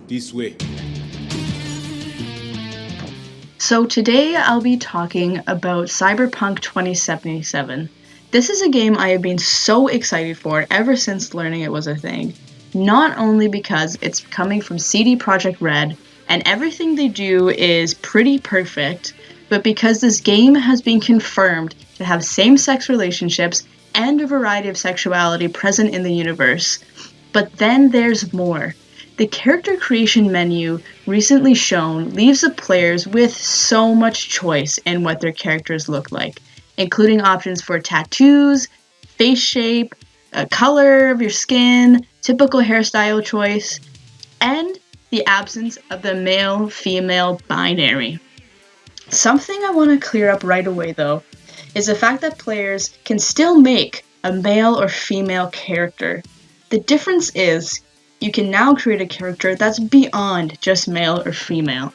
this way. So today I'll be talking about Cyberpunk 2077. This is a game I have been so excited for ever since learning it was a thing. Not only because it's coming from CD Projekt Red and everything they do is pretty perfect, but because this game has been confirmed to have same-sex relationships and a variety of sexuality present in the universe. But then there's more. The character creation menu recently shown leaves the players with so much choice in what their characters look like, including options for tattoos, face shape, color of your skin, typical hairstyle choice, and the absence of the male-female binary. Something I want to clear up right away though is the fact that players can still make a male or female character. The difference is you can now create a character that's beyond just male or female.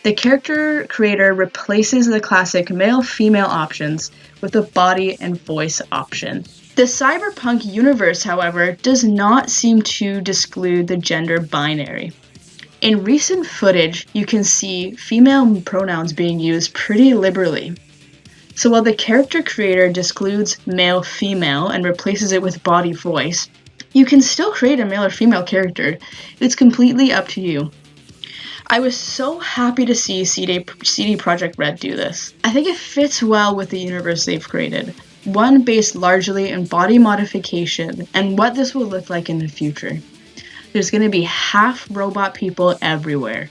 The character creator replaces the classic male-female options with a body and voice option. The Cyberpunk universe, however, does not seem to exclude the gender binary. In recent footage, you can see female pronouns being used pretty liberally. So while the character creator excludes male-female and replaces it with body-voice, you can still create a male or female character. It's completely up to you. I was so happy to see CD Projekt Red do this. I think it fits well with the universe they've created, one based largely in body modification and what this will look like in the future. There's going to be half robot people everywhere.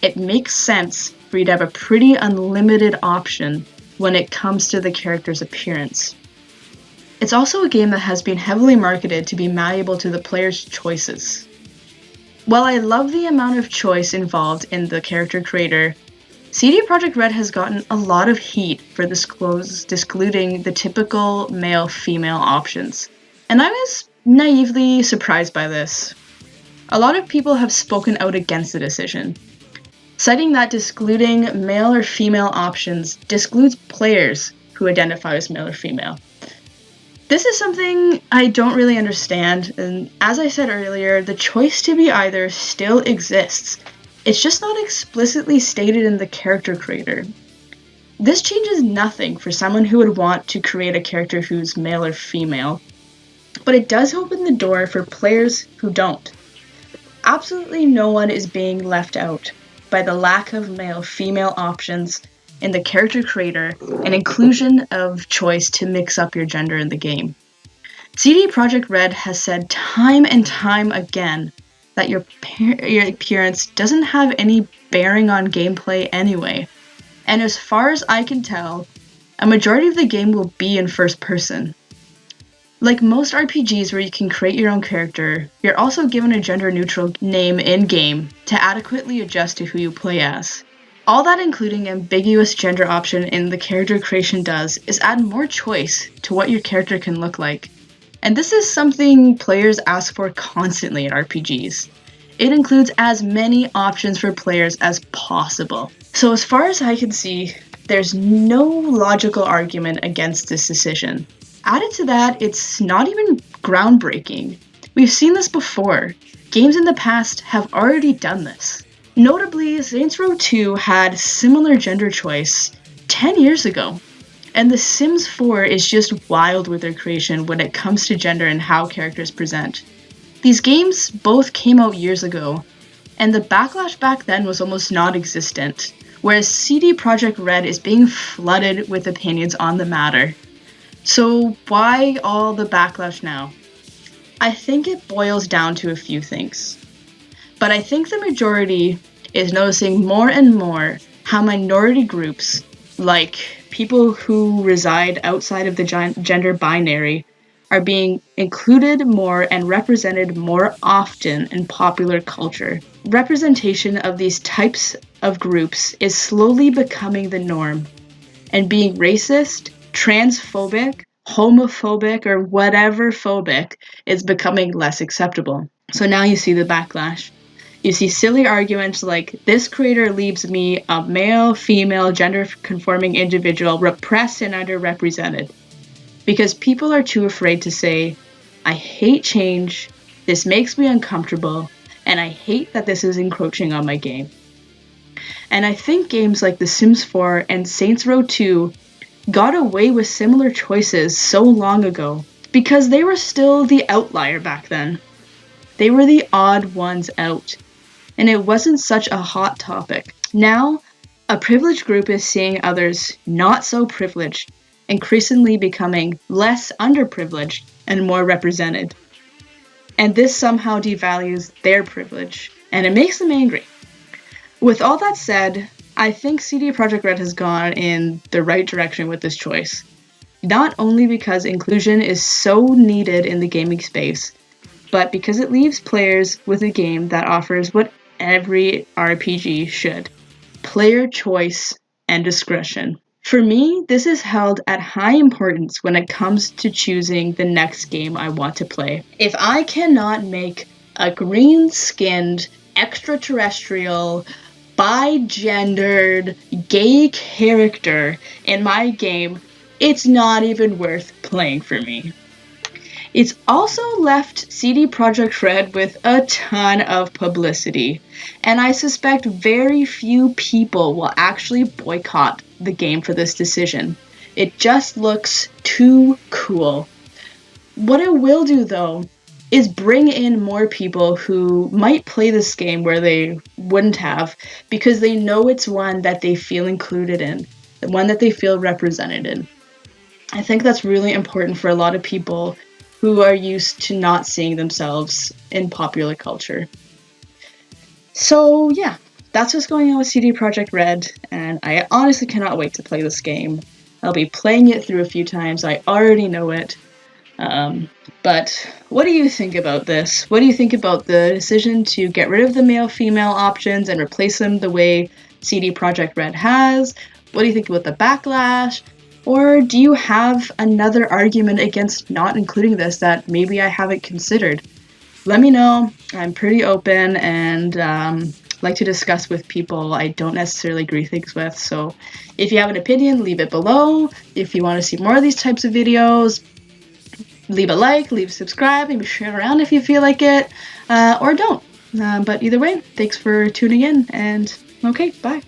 It makes sense for you to have a pretty unlimited option when it comes to the character's appearance. It's also a game that has been heavily marketed to be malleable to the player's choices. While I love the amount of choice involved in the character creator, CD Projekt Red has gotten a lot of heat for excluding the typical male-female options, and I was naively surprised by this. A lot of people have spoken out against the decision, citing that excluding male or female options excludes players who identify as male or female. This is something I don't really understand, and as I said earlier, the choice to be either still exists. It's just not explicitly stated in the character creator. This changes nothing for someone who would want to create a character who's male or female, but it does open the door for players who don't. Absolutely no one is being left out by the lack of male-female options in the character creator and inclusion of choice to mix up your gender in the game. CD Projekt Red has said time and time again that your appearance doesn't have any bearing on gameplay anyway, and as far as I can tell, a majority of the game will be in first person. Like most RPGs where you can create your own character, you're also given a gender-neutral name in-game to adequately adjust to who you play as. All that including ambiguous gender option in the character creation does is add more choice to what your character can look like. And this is something players ask for constantly in RPGs. It includes as many options for players as possible. So as far as I can see, there's no logical argument against this decision. Added to that, it's not even groundbreaking. We've seen this before. Games in the past have already done this. Notably, Saints Row 2 had similar gender choice 10 years ago, and The Sims 4 is just wild with their creation when it comes to gender and how characters present. These games both came out years ago, and the backlash back then was almost non-existent, whereas CD Projekt Red is being flooded with opinions on the matter. So why all the backlash now? I think it boils down to a few things. But I think the majority is noticing more and more how minority groups, like people who reside outside of the gender binary, are being included more and represented more often in popular culture. Representation of these types of groups is slowly becoming the norm, and being racist, transphobic, homophobic, or whatever phobic is becoming less acceptable. So now you see the backlash. You see silly arguments like, this creator leaves me a male, female, gender-conforming individual repressed and underrepresented. Because people are too afraid to say, I hate change, this makes me uncomfortable, and I hate that this is encroaching on my game. And I think games like The Sims 4 and Saints Row 2 got away with similar choices so long ago because they were still the outlier back then. They were the odd ones out, and it wasn't such a hot topic. Now, a privileged group is seeing others not so privileged, increasingly becoming less underprivileged and more represented. And this somehow devalues their privilege, and it makes them angry. With all that said, I think CD Projekt Red has gone in the right direction with this choice. Not only because inclusion is so needed in the gaming space, but because it leaves players with a game that offers what every RPG should: player choice and discretion. For me, this is held at high importance when it comes to choosing the next game I want to play. If I cannot make a green-skinned, extraterrestrial, bi-gendered, gay character in my game, it's not even worth playing for me. It's also left CD Projekt Red with a ton of publicity, and I suspect very few people will actually boycott the game for this decision. It just looks too cool. What it will do, though, is bring in more people who might play this game where they wouldn't have, because they know it's one that they feel included in, the one that they feel represented in. I think that's really important for a lot of people who are used to not seeing themselves in popular culture. So yeah, that's what's going on with CD Projekt Red, and I honestly cannot wait to play this game. I'll be playing it through a few times, I already know it. But what do you think about this? What do you think about the decision to get rid of the male-female options and replace them the way CD Projekt Red has? What do you think about the backlash? Or do you have another argument against not including this that maybe I haven't considered? Let me know. I'm pretty open and like to discuss with people I don't necessarily agree things with. So if you have an opinion, leave it below. If you want to see more of these types of videos, leave a like, leave a subscribe, maybe share it around if you feel like it, or don't. But either way, thanks for tuning in, and okay, bye.